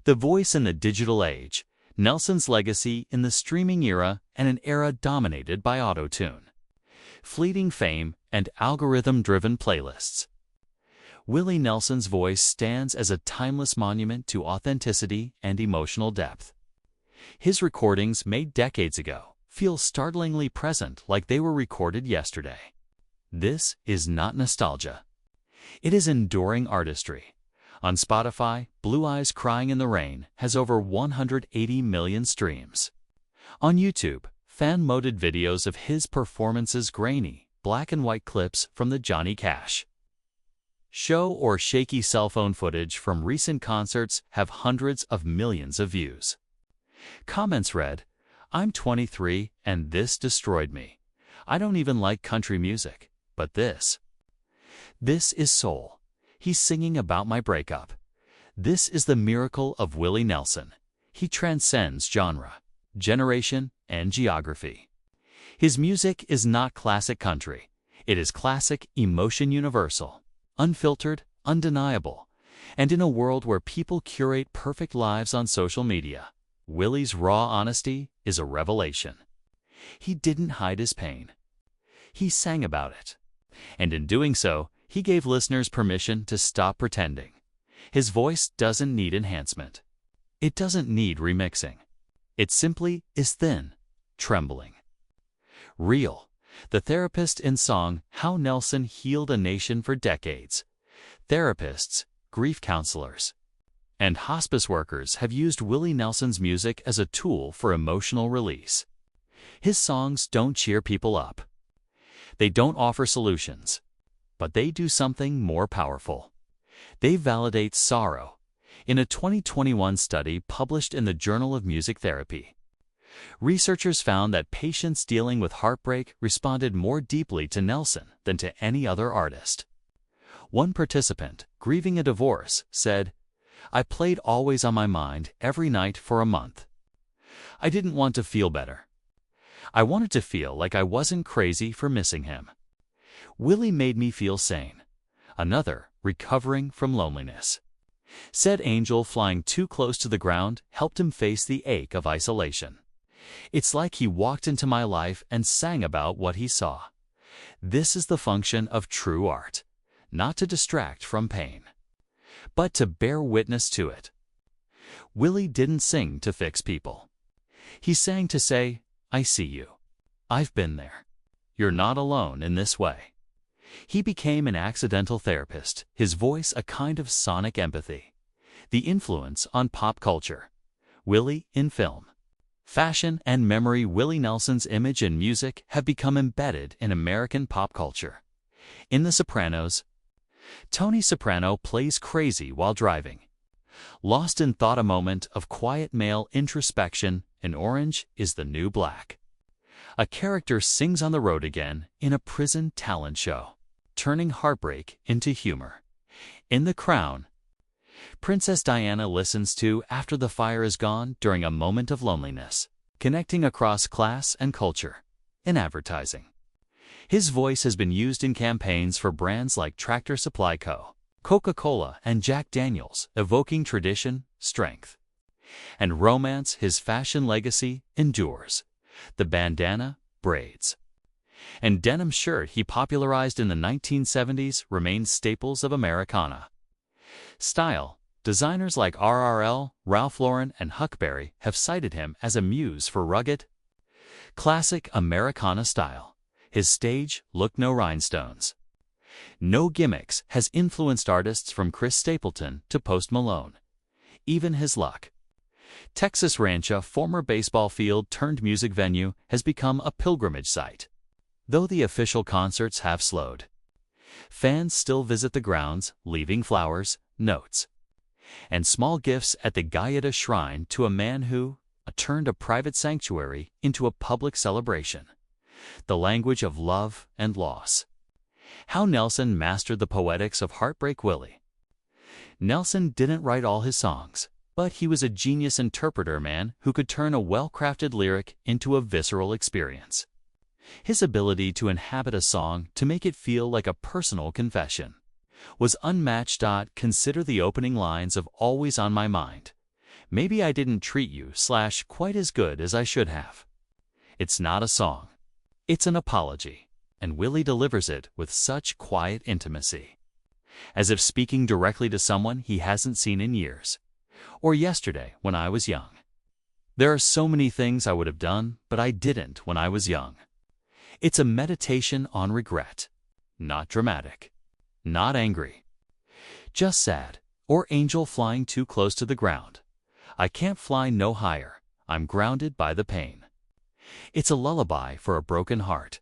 The voice in the digital age, Nelson's legacy in the streaming era and an era dominated by auto-tune, fleeting fame, and algorithm-driven playlists. Willie Nelson's voice stands as a timeless monument to authenticity and emotional depth. His recordings made decades ago feel startlingly present, like they were recorded yesterday. This is not nostalgia. It is enduring artistry. On Spotify, Blue Eyes Crying in the Rain has over 180 million streams. On YouTube, fan-moded videos of his performances, grainy, black-and-white clips from the Johnny Cash show or shaky cell phone footage from recent concerts have hundreds of millions of views. Comments read, "I'm 23 and this destroyed me. I don't even like country music, but this is soul. He's singing about my breakup." This is the miracle of Willie Nelson. He transcends genre, generation, and geography. His music is not classic country. It is classic emotion, universal, unfiltered, undeniable. And in a world where people curate perfect lives on social media, Willie's raw honesty is a revelation. He didn't hide his pain. He sang about it. And in doing so, he gave listeners permission to stop pretending. His voice doesn't need enhancement. It doesn't need remixing. It simply is thin, trembling, real. The therapist in song How Nelson Healed a Nation for decades. Therapists, grief counselors, and hospice workers have used Willie Nelson's music as a tool for emotional release. His songs don't cheer people up. They don't offer solutions, but they do something more powerful. They validate sorrow. In a 2021 study published in the Journal of Music Therapy, researchers found that patients dealing with heartbreak responded more deeply to Nelson than to any other artist. One participant, grieving a divorce, said, "I played Always on My Mind every night for a month. I didn't want to feel better. I wanted to feel like I wasn't crazy for missing him. Willie made me feel sane." Another, recovering from loneliness, said Angel flying too close to the ground helped him face the ache of isolation. "It's like he walked into my life and sang about what he saw." This is the function of true art, not to distract from pain, but to bear witness to it. Willie didn't sing to fix people. He sang to say, "I see you. I've been there. You're not alone in this way." He became an accidental therapist, his voice a kind of sonic empathy. The influence on pop culture. Willie in film, fashion, and memory. Willie Nelson's image and music have become embedded in American pop culture. In The Sopranos, Tony Soprano plays crazy while driving. Lost in thought, a moment of quiet male introspection, in Orange is the New Black. A character sings on the road again in a prison talent show, turning heartbreak into humor. In The Crown, Princess Diana listens to After the Fire Is Gone during a moment of loneliness, connecting across class and culture. In advertising, his voice has been used in campaigns for brands like Tractor Supply Co., Coca-Cola, and Jack Daniels, evoking tradition, strength, and romance. His fashion legacy endures. The bandana, braids, and denim shirt he popularized in the 1970s remain staples of Americana style. Designers like RRL, Ralph Lauren, and Huckberry have cited him as a muse for rugged, classic Americana style. His stage look, no rhinestones, no gimmicks, has influenced artists from Chris Stapleton to Post Malone. Even his luck. Texas Rancho, former baseball field turned music venue, has become a pilgrimage site. Though the official concerts have slowed, fans still visit the grounds, leaving flowers, notes, and small gifts at the Gaeta Shrine to a man who turned a private sanctuary into a public celebration. The language of love and loss. How Nelson mastered the poetics of heartbreak. Willie Nelson didn't write all his songs, but he was a genius interpreter, man who could turn a well-crafted lyric into a visceral experience. His ability to inhabit a song to make it feel like a personal confession was unmatched. Consider the opening lines of Always on My Mind. Maybe I didn't treat you / quite as good as I should have. It's not a song. It's an apology, and Willie delivers it with such quiet intimacy, as if speaking directly to someone he hasn't seen in years, or yesterday when I was young. There are so many things I would have done, but I didn't when I was young. It's a meditation on regret, not dramatic, not angry, just sad, or angel flying too close to the ground. I can't fly no higher, I'm grounded by the pain. It's a lullaby for a broken heart.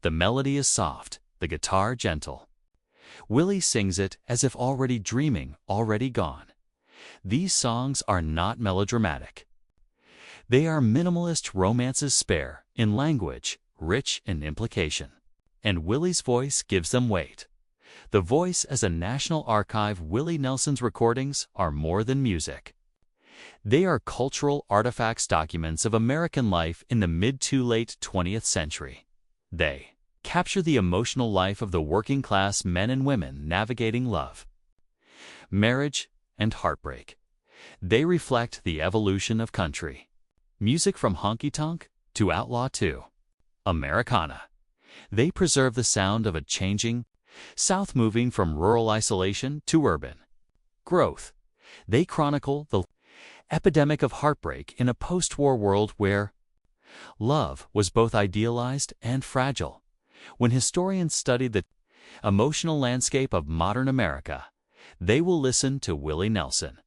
The melody is soft, the guitar gentle. Willie sings it as if already dreaming, already gone. These songs are not melodramatic. They are minimalist romances spare in language, rich in implication. And Willie's voice gives them weight. The voice as a national archive. Willie Nelson's recordings are more than music. They are cultural artifacts, documents of American life in the mid to late 20th century. They capture the emotional life of the working class men and women navigating love, marriage, and heartbreak. They reflect the evolution of country. Music from honky-tonk to outlaw to Americana. They preserve the sound of a changing South, moving from rural isolation to urban growth. They chronicle the epidemic of heartbreak in a post-war world where love was both idealized and fragile. When historians study the emotional landscape of modern America, they will listen to Willie Nelson.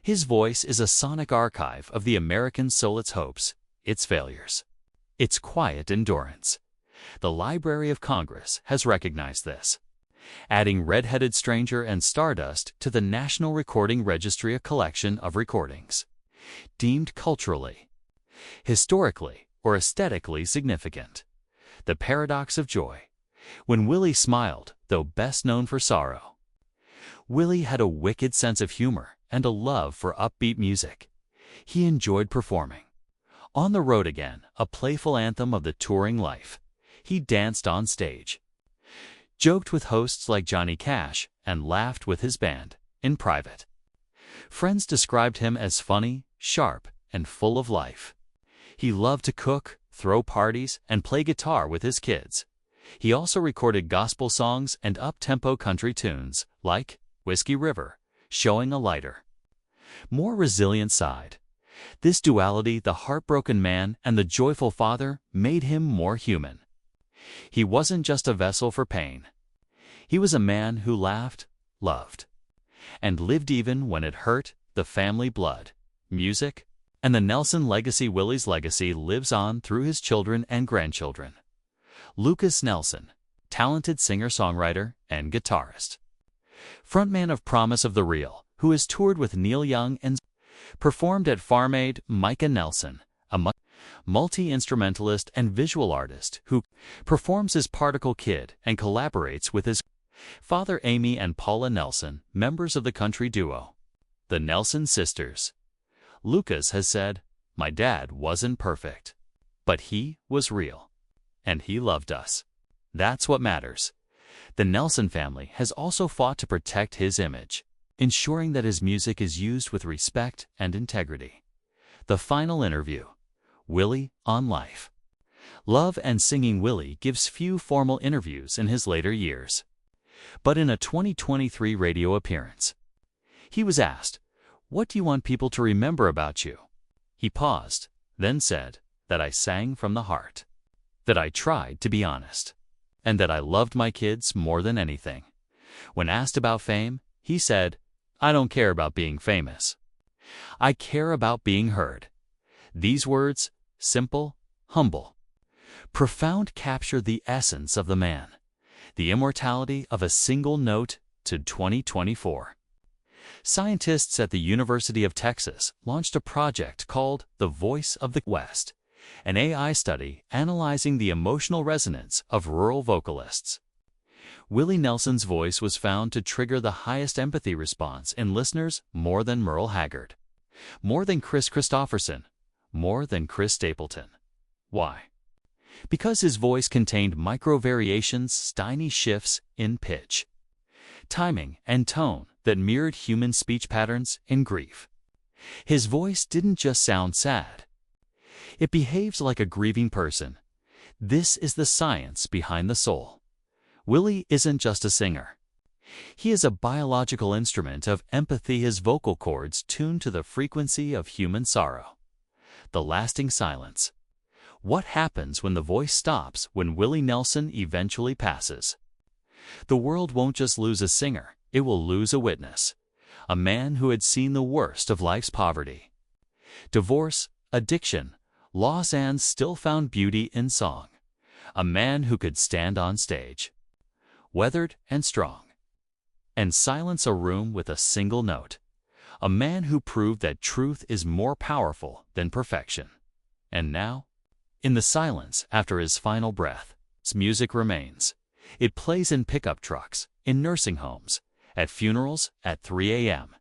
His voice is a sonic archive of the American soul, its hopes, its failures, its quiet endurance. The Library of Congress has recognized this, adding Red-Headed Stranger and Stardust to the National Recording Registry, a collection of recordings deemed culturally, historically, or aesthetically significant. The paradox of joy. When Willie smiled, though best known for sorrow, Willie had a wicked sense of humor and a love for upbeat music. He enjoyed performing On the Road Again, a playful anthem of the touring life. He danced on stage, joked with hosts like Johnny Cash, and laughed with his band in private. Friends described him as funny, sharp, and full of life. He loved to cook, throw parties, and play guitar with his kids. He also recorded gospel songs and up-tempo country tunes, like Whiskey River, showing a lighter, more resilient side. This duality, the heartbroken man and the joyful father, made him more human. He wasn't just a vessel for pain. He was a man who laughed, loved, and lived even when it hurt. The family blood, music, and the Nelson legacy. Willie's legacy lives on through his children and grandchildren. Lucas Nelson, talented singer-songwriter and guitarist, frontman of Promise of the Real, who has toured with Neil Young and performed at Farm Aid. Micah Nelson, a multi-instrumentalist and visual artist who performs as Particle Kid and collaborates with his father Amy and Paula Nelson, members of the country duo, the Nelson Sisters. Lucas has said, "My dad wasn't perfect, but he was real, and he loved us. That's what matters." The Nelson family has also fought to protect his image, ensuring that his music is used with respect and integrity. The final interview. Willie on life. Love and singing. Willie gives few formal interviews in his later years. But in a 2023 radio appearance, he was asked, "What do you want people to remember about you?" He paused, then said, "That I sang from the heart, that I tried to be honest, and that I loved my kids more than anything." When asked about fame, he said, "I don't care about being famous. I care about being heard." These words, simple, humble, profound, capture the essence of the man, the immortality of a single note. To 2024. Scientists at the University of Texas launched a project called The Voice of the West, an AI study analyzing the emotional resonance of rural vocalists. Willie Nelson's voice was found to trigger the highest empathy response in listeners, more than Merle Haggard, more than Chris Christopherson, more than Chris Stapleton. Why? Because his voice contained micro-variations, tiny shifts in pitch, timing, and tone that mirrored human speech patterns in grief, His voice didn't just sound sad. It behaved like a grieving person. This is the science behind the soul. Willie isn't just a singer. He is a biological instrument of empathy, his vocal cords tuned to the frequency of human sorrow. The lasting silence. What happens when the voice stops when Willie Nelson eventually passes? The world won't just lose a singer, it will lose a witness. A man who had seen the worst of life's poverty. Divorce, addiction, loss, and still found beauty in song. A man who could stand on stage, weathered and strong, and silence a room with a single note. A man who proved that truth is more powerful than perfection. And now, in the silence after his final breath, his music remains. It plays in pickup trucks, in nursing homes, at funerals at 3 a.m.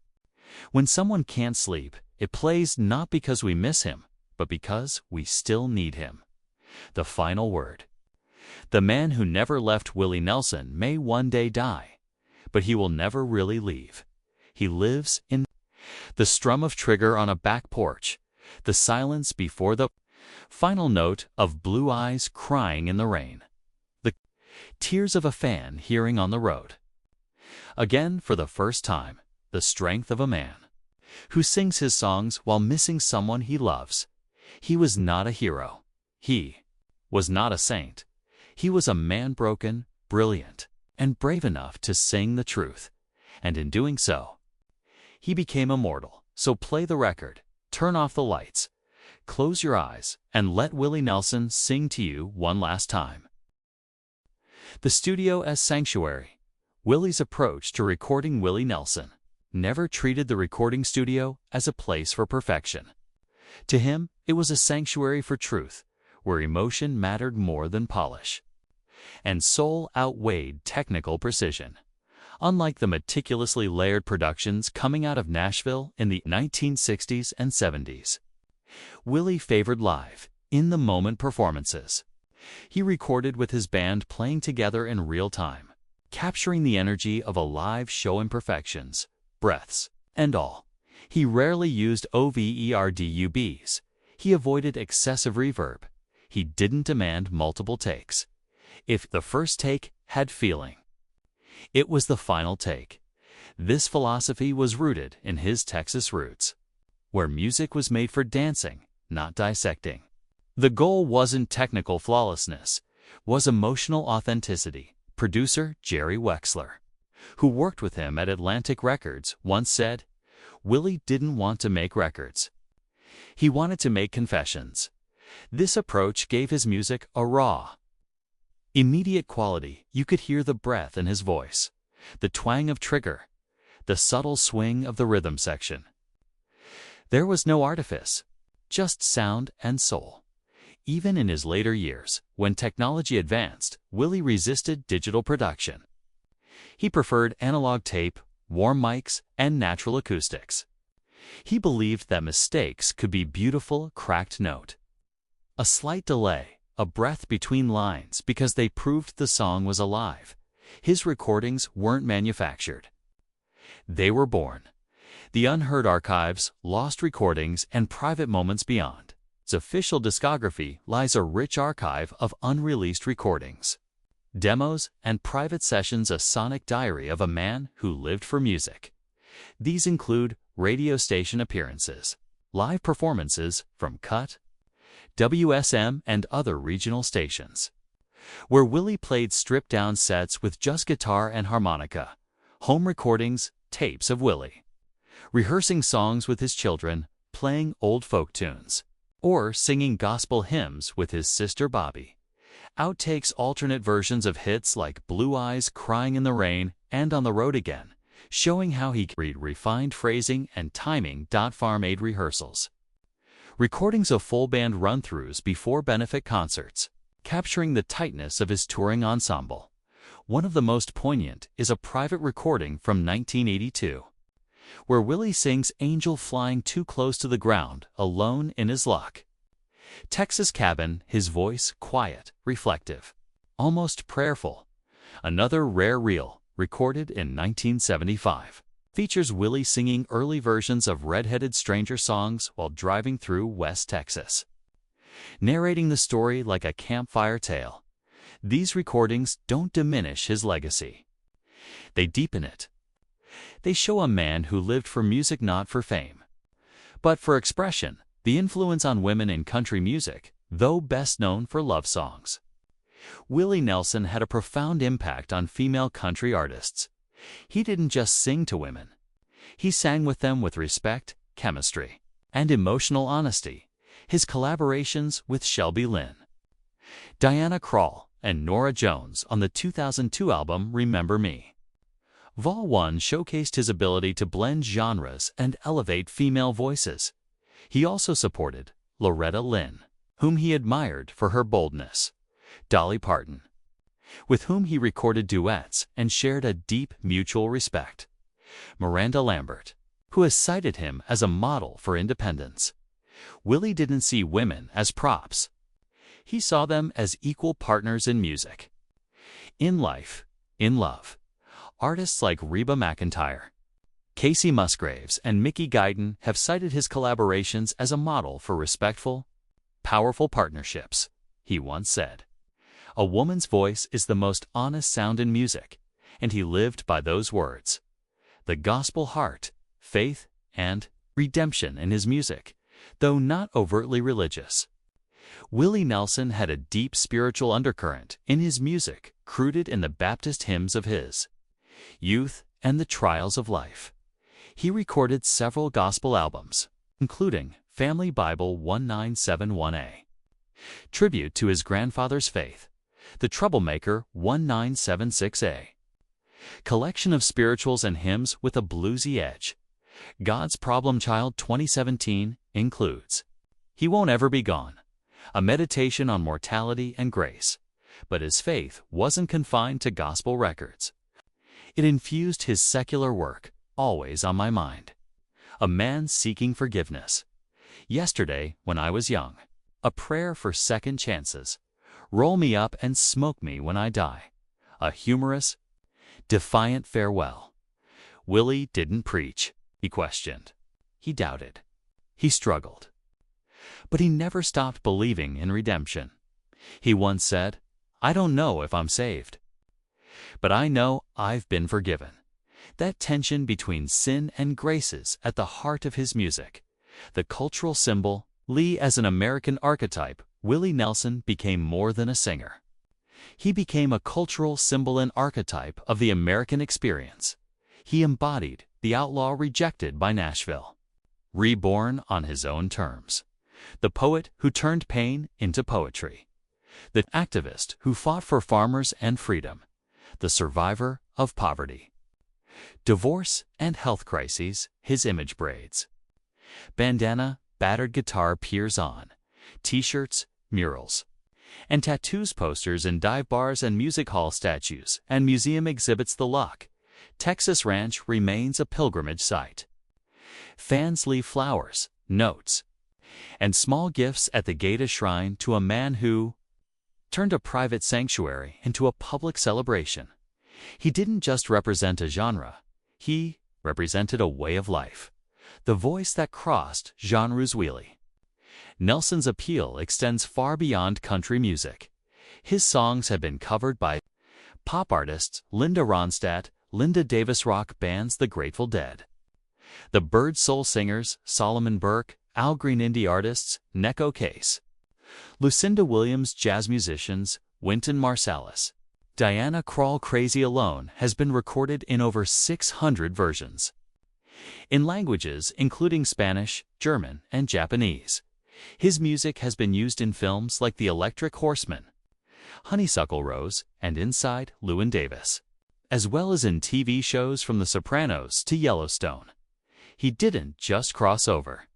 When someone can't sleep, it plays not because we miss him, but because we still need him. The final word. The man who never left Willie Nelson may one day die, but he will never really leave. He lives in the strum of trigger on a back porch, the silence before the final note of blue eyes crying in the rain, the tears of a fan hearing on the road. Again, for the first time, the strength of a man who sings his songs while missing someone he loves. He was not a hero. He was not a saint. He was a man broken, brilliant, and brave enough to sing the truth. And in doing so, he became immortal. So play the record, turn off the lights, close your eyes, and let Willie Nelson sing to you one last time. The studio as sanctuary. Willie's approach to recording. Willie Nelson never treated the recording studio as a place for perfection. To him, it was a sanctuary for truth, where emotion mattered more than polish, and soul outweighed technical precision. Unlike the meticulously layered productions coming out of Nashville in the 1960s and 70s, Willie favored live, in-the-moment performances. He recorded with his band playing together in real time, capturing the energy of a live show, imperfections, breaths, and all. He rarely used overdubs. He avoided excessive reverb. He didn't demand multiple takes. If the first take had feeling, it was the final take. This philosophy was rooted in his Texas roots, where music was made for dancing, not dissecting. The goal wasn't technical flawlessness, was emotional authenticity. Producer Jerry Wexler, who worked with him at Atlantic Records, once said, Willie didn't want to make records. He wanted to make confessions. This approach gave his music a raw, immediate quality. You could hear the breath in his voice, the twang of trigger, the subtle swing of the rhythm section. There was no artifice, just sound and soul. Even in his later years, when technology advanced, Willie resisted digital production. He preferred analog tape, warm mics, and natural acoustics. He believed that mistakes could be beautiful, cracked note, a slight delay, a breath between lines, because they proved the song was alive. His recordings weren't manufactured. They were born. The unheard archives, lost recordings, and private moments beyond. Its official discography lies a rich archive of unreleased recordings, demos, and private sessions, a sonic diary of a man who lived for music. These include radio station appearances, live performances from Cut, WSM, and other regional stations, where Willie played stripped-down sets with just guitar and harmonica, home recordings, tapes of Willie rehearsing songs with his children, playing old folk tunes, or singing gospel hymns with his sister Bobbie. Outtakes, alternate versions of hits like Blue Eyes Crying in the Rain and On the Road Again, showing how he could refined phrasing and timing. Farm aid rehearsals. Recordings of full band run-throughs before benefit concerts, capturing the tightness of his touring ensemble. One of the most poignant is a private recording from 1982, where Willie sings Angel Flying Too Close to the Ground, alone in his luck. Texas cabin, his voice quiet, reflective, almost prayerful. Another rare reel, recorded in 1975. features Willie singing early versions of redheaded stranger songs while driving through West Texas. Narrating the story like a campfire tale, these recordings don't diminish his legacy. They deepen it. They show a man who lived for music, not for fame, but for expression. The influence on women in country music, though best known for love songs. Willie Nelson had a profound impact on female country artists. He didn't just sing to women. He sang with them with respect, chemistry, and emotional honesty. His collaborations with Shelby Lynne, Diana Krall, and Norah Jones on the 2002 album Remember Me. Vol. 1 showcased his ability to blend genres and elevate female voices. He also supported Loretta Lynn, whom he admired for her boldness, Dolly Parton, with whom he recorded duets and shared a deep mutual respect, Miranda Lambert, who has cited him as a model for independence. Willie didn't see women as props. He saw them as equal partners in music, in life, in love. Artists like Reba McEntire, Casey Musgraves, and Mickey Guyton have cited his collaborations as a model for respectful, powerful partnerships. He once said, "A woman's voice is the most honest sound in music," and he lived by those words. The gospel heart, faith, and redemption in his music, though not overtly religious. Willie Nelson had a deep spiritual undercurrent in his music, rooted in the Baptist hymns of his youth and the trials of life. He recorded several gospel albums, including Family Bible 1971A, Tribute to His Grandfather's Faith, The Troublemaker 1976A, Collection of Spirituals and Hymns with a Bluesy Edge. God's Problem Child 2017 includes He Won't Ever Be Gone, a meditation on mortality and grace, but his faith wasn't confined to gospel records. It infused his secular work, Always on My Mind, A Man Seeking Forgiveness, Yesterday When I Was Young, A Prayer for Second Chances, Roll Me Up and Smoke Me When I Die, a humorous, defiant farewell. Willie didn't preach. He questioned. He doubted. He struggled. But he never stopped believing in redemption. He once said, "I don't know if I'm saved, but I know I've been forgiven." That tension between sin and grace is at the heart of his music. The cultural symbol, Lee as an American archetype, Willie Nelson became more than a singer. He became a cultural symbol and archetype of the American experience. He embodied the outlaw rejected by Nashville, reborn on his own terms, the poet who turned pain into poetry, the activist who fought for farmers and freedom, the survivor of poverty, divorce and health crises. His image braids, bandana, battered guitar peers on, t-shirts, murals, and tattoos, posters in dive bars and music hall statues and museum exhibits. The Luck, Texas ranch remains a pilgrimage site. Fans leave flowers, notes, and small gifts at the Gata Shrine to a man who turned a private sanctuary into a public celebration. He didn't just represent a genre, he represented a way of life, the voice that crossed genres. Willie Nelson's appeal extends far beyond country music. His songs have been covered by pop artists Linda Ronstadt, Linda Davis, rock bands The Grateful Dead, the Bird soul singers Solomon Burke, Al Green, indie artists Necco Case, Lucinda Williams, jazz musicians Wynton Marsalis. Diana Krall. Crazy Alone has been recorded in over 600 versions, in languages including Spanish, German, and Japanese. His music has been used in films like The Electric Horseman, Honeysuckle Rose, and Inside Llewyn Davis, as well as in TV shows from The Sopranos to Yellowstone. He didn't just cross over.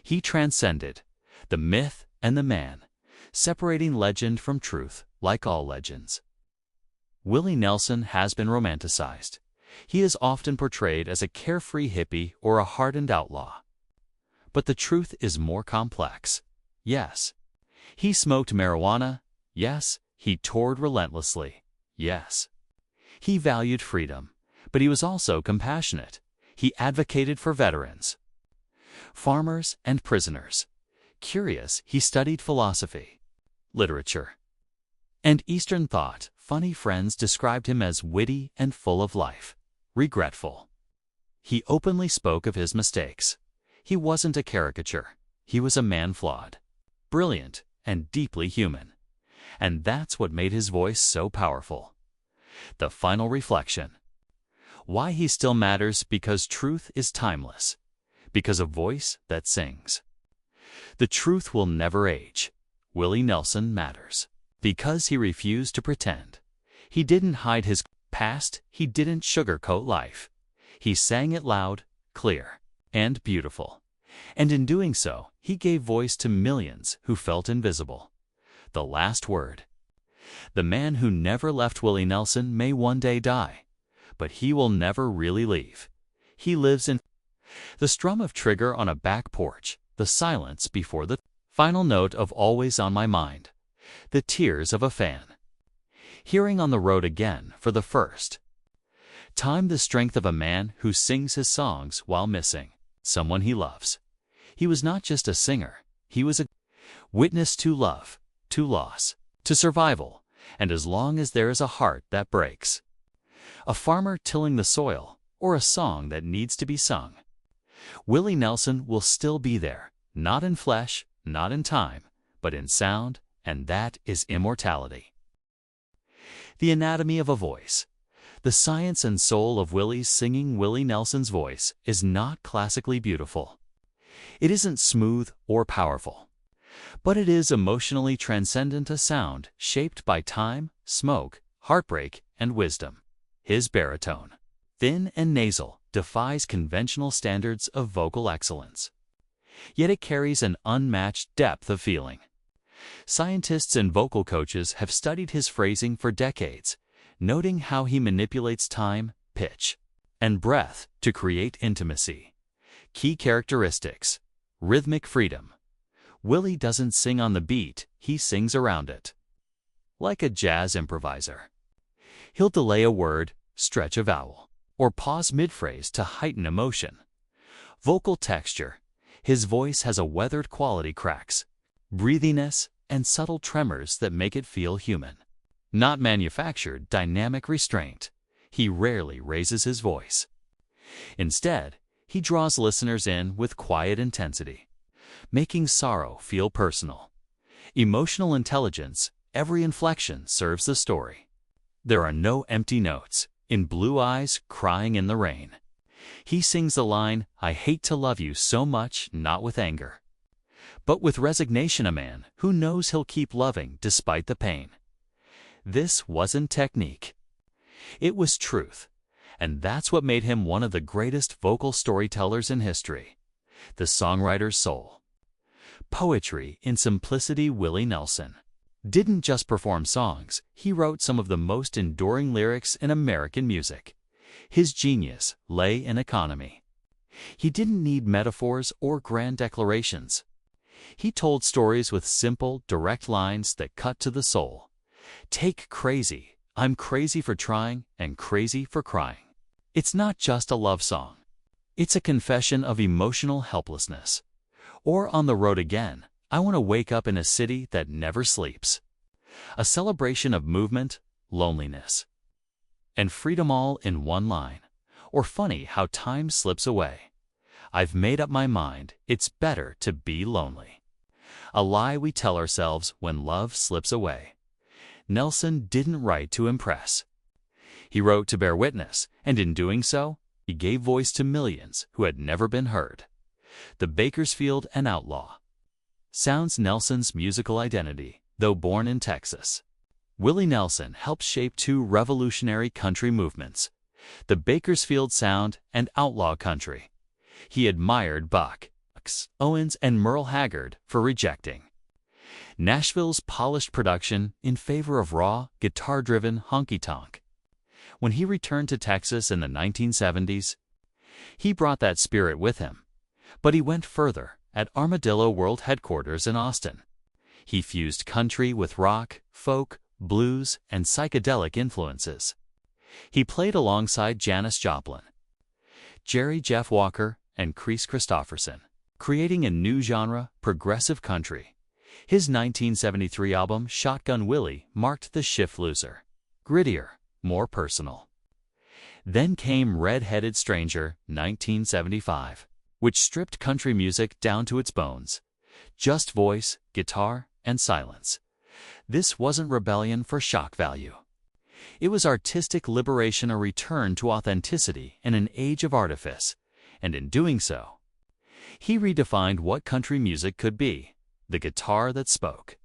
He transcended the myth and the man, separating legend from truth like all legends. Willie Nelson has been romanticized. He is often portrayed as a carefree hippie or a hardened outlaw. But the truth is more complex. Yes, he smoked marijuana. Yes, he toured relentlessly. Yes, he valued freedom, but he was also compassionate. He advocated for veterans, farmers, and prisoners. Curious, he studied philosophy, literature, and Eastern thought. Funny friends described him as witty and full of life. Regretful, he openly spoke of his mistakes. He wasn't a caricature. He was a man flawed, brilliant, and deeply human. And that's what made his voice so powerful. The final reflection. Why he still matters: because truth is timeless. Because a voice that sings. The truth will never age. Willie Nelson matters. Because he refused to pretend. He didn't hide his past. He didn't sugarcoat life. He sang it loud, clear, and beautiful. And in doing so, he gave voice to millions who felt invisible. The last word. The man who never left. Willie Nelson may one day die, but he will never really leave. He lives in the strum of trigger on a back porch, the silence before the final note of always on my mind, the tears of a fan. Hearing on the road again for the first time the strength of a man who sings his songs while missing someone he loves. He was not just a singer, he was a witness to love, to loss, to survival, and as long as there is a heart that breaks. A farmer tilling the soil, or a song that needs to be sung. Willie Nelson will still be there, not in flesh, not in time, but in sound, and that is immortality. The anatomy of a voice. The science and soul of Willie's singing. Willie Nelson's voice is not classically beautiful. It isn't smooth or powerful, but it is emotionally transcendent, a sound shaped by time, smoke, heartbreak, and wisdom. His baritone, thin and nasal, defies conventional standards of vocal excellence. Yet it carries an unmatched depth of feeling. Scientists and vocal coaches have studied his phrasing for decades, noting how he manipulates time, pitch, and breath to create intimacy. Key characteristics: rhythmic freedom. Willie doesn't sing on the beat, he sings around it. Like a jazz improviser. He'll delay a word, stretch a vowel, or pause mid-phrase to heighten emotion. Vocal texture. His voice has a weathered quality, cracks, breathiness, and subtle tremors that make it feel human. Not manufactured, dynamic restraint. He rarely raises his voice. Instead, he draws listeners in with quiet intensity, making sorrow feel personal. Emotional intelligence. Every inflection serves the story. There are no empty notes. In blue eyes, crying in the rain. He sings the line, "I hate to love you so much," not with anger, but with resignation, a man who knows he'll keep loving despite the pain. This wasn't technique. It was truth, and that's what made him one of the greatest vocal storytellers in history. The songwriter's soul. Poetry in simplicity. Willie Nelson didn't just perform songs, he wrote some of the most enduring lyrics in American music. His genius lay in economy. He didn't need metaphors or grand declarations. He told stories with simple, direct lines that cut to the soul. Take Crazy. I'm crazy for trying and crazy for crying. It's not just a love song. It's a confession of emotional helplessness. Or On the Road Again. I want to wake up in a city that never sleeps. A celebration of movement, loneliness, and freedom, all in one line. Or Funny How Time Slips Away. I've made up my mind, it's better to be lonely. A lie we tell ourselves when love slips away. Nelson didn't write to impress. He wrote to bear witness, and in doing so, he gave voice to millions who had never been heard. The Bakersfield an outlaw. Sounds Nelson's musical identity, though born in Texas. Willie Nelson helped shape two revolutionary country movements, the Bakersfield sound and outlaw country. He admired Buck Owens and Merle Haggard for rejecting Nashville's polished production in favor of raw, guitar-driven honky-tonk. When he returned to Texas in the 1970s, he brought that spirit with him. But he went further. At Armadillo World Headquarters in Austin, he fused country with rock, folk, blues, and psychedelic influences. He played alongside Janis Joplin, Jerry Jeff Walker, and Chris Christopherson, creating a new genre, progressive country. His 1973 album Shotgun Willie marked the shift loser, grittier, more personal. Then came Red-Headed Stranger, 1975, which stripped country music down to its bones. Just voice, guitar, and silence. This wasn't rebellion for shock value. It was artistic liberation, a return to authenticity in an age of artifice, and in doing so, he redefined what country music could be, the guitar that spoke.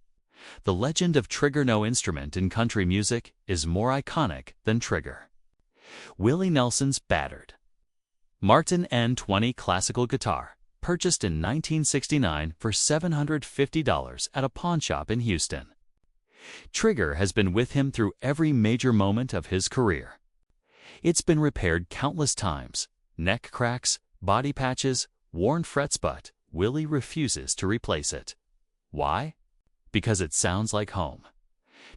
The legend of Trigger. No instrument in country music is more iconic than Trigger. Willie Nelson's battered Martin N20 classical guitar, purchased in 1969 for $750 at a pawnshop in Houston. Trigger has been with him through every major moment of his career. It's been repaired countless times, neck cracks, body patches, worn frets, but Willie refuses to replace it. Why? Because it sounds like home.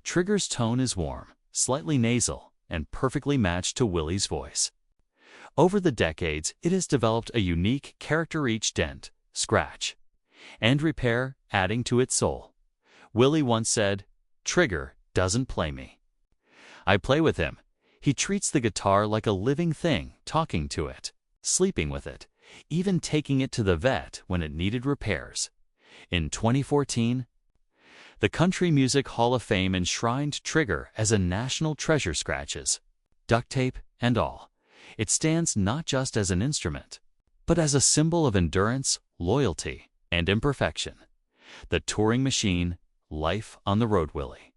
Trigger's tone is warm, slightly nasal, and perfectly matched to Willie's voice. Over the decades, it has developed a unique character, each dent, scratch, and repair adding to its soul. Willie once said, "Trigger doesn't play me. I play with him. He treats the guitar like a living thing, talking to it, sleeping with it, even taking it to the vet when it needed repairs." In 2014, the Country Music Hall of Fame enshrined Trigger as a national treasure, scratches, duct tape, and all. It stands not just as an instrument, but as a symbol of endurance, loyalty, and imperfection. The touring machine, life on the road. Willie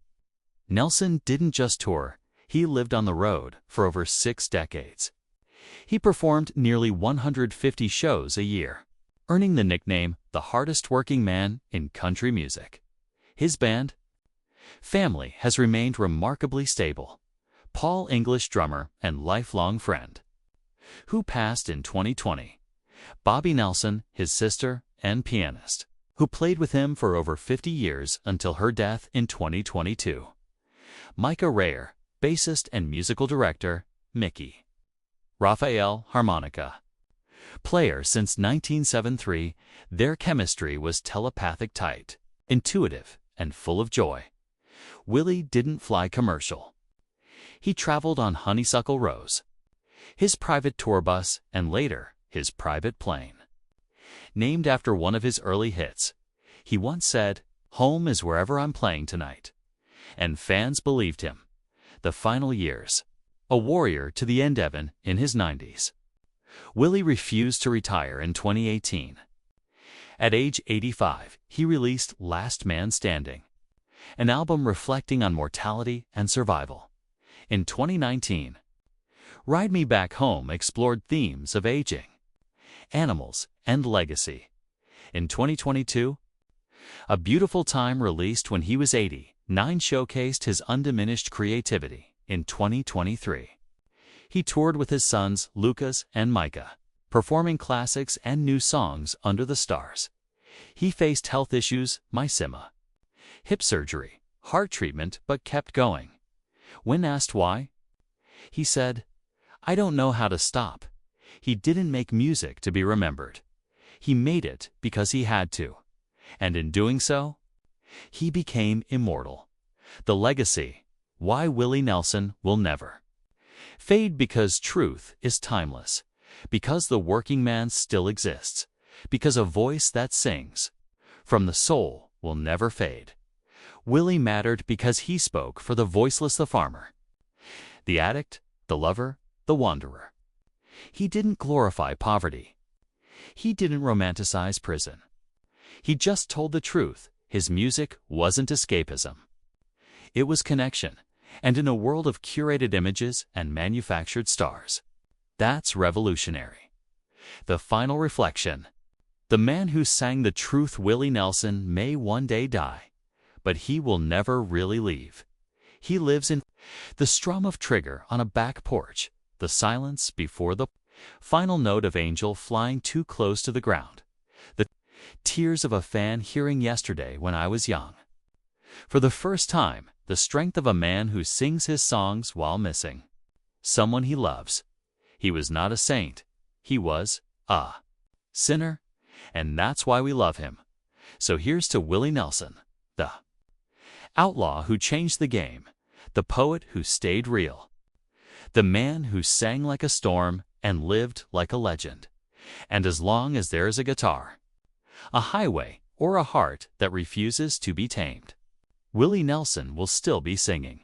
Nelson didn't just tour, he lived on the road for over 6 decades. He performed nearly 150 shows a year, earning the nickname the hardest working man in country music. His band, family, has remained remarkably stable. Paul English, drummer and lifelong friend, who passed in 2020. Bobbie Nelson, his sister and pianist, who played with him for over 50 years until her death in 2022. Micah Rayer, bassist and musical director, Mickey. Raphael, harmonica player since 1973, their chemistry was telepathic, tight, intuitive, and full of joy. Willie didn't fly commercial. He traveled on Honeysuckle Rose, his private tour bus, and later, his private plane. Named after one of his early hits, he once said, "Home is wherever I'm playing tonight." And fans believed him. The final years, a warrior to the end, Evan in his 90s. Willie refused to retire in 2018. At age 85, he released Last Man Standing, an album reflecting on mortality and survival. In 2019, Ride Me Back Home explored themes of aging, animals, and legacy. In 2022, A Beautiful Time, released when he was 89, showcased his undiminished creativity. In 2023, he toured with his sons Lucas and Micah, performing classics and new songs under the stars. He faced health issues, myasthenia, hip surgery, heart treatment, but kept going. When asked why, he said, "I don't know how to stop." He didn't make music to be remembered. He made it because he had to. And in doing so, he became immortal. The legacy, why Willie Nelson will never fade, because truth is timeless, because the working man still exists, because a voice that sings from the soul will never fade. Willie mattered because he spoke for the voiceless, the farmer, the addict, the lover, the wanderer. He didn't glorify poverty. He didn't romanticize prison. He just told the truth. His music wasn't escapism. It was connection. And in a world of curated images and manufactured stars, that's revolutionary. The final reflection. The man who sang the truth. Willie Nelson may one day die, but he will never really leave. He lives in the strum of Trigger on a back porch, the silence before the final note of angel flying too close to the ground, the tears of a fan hearing yesterday when I was young. For the first time, the strength of a man who sings his songs while missing someone he loves. He was not a saint. he was a sinner, and that's why we love him. So here's to Willie Nelson, the outlaw who changed the game, the poet who stayed real, the man who sang like a storm and lived like a legend. And as long as there is a guitar, a highway, or a heart that refuses to be tamed, Willie Nelson will still be singing.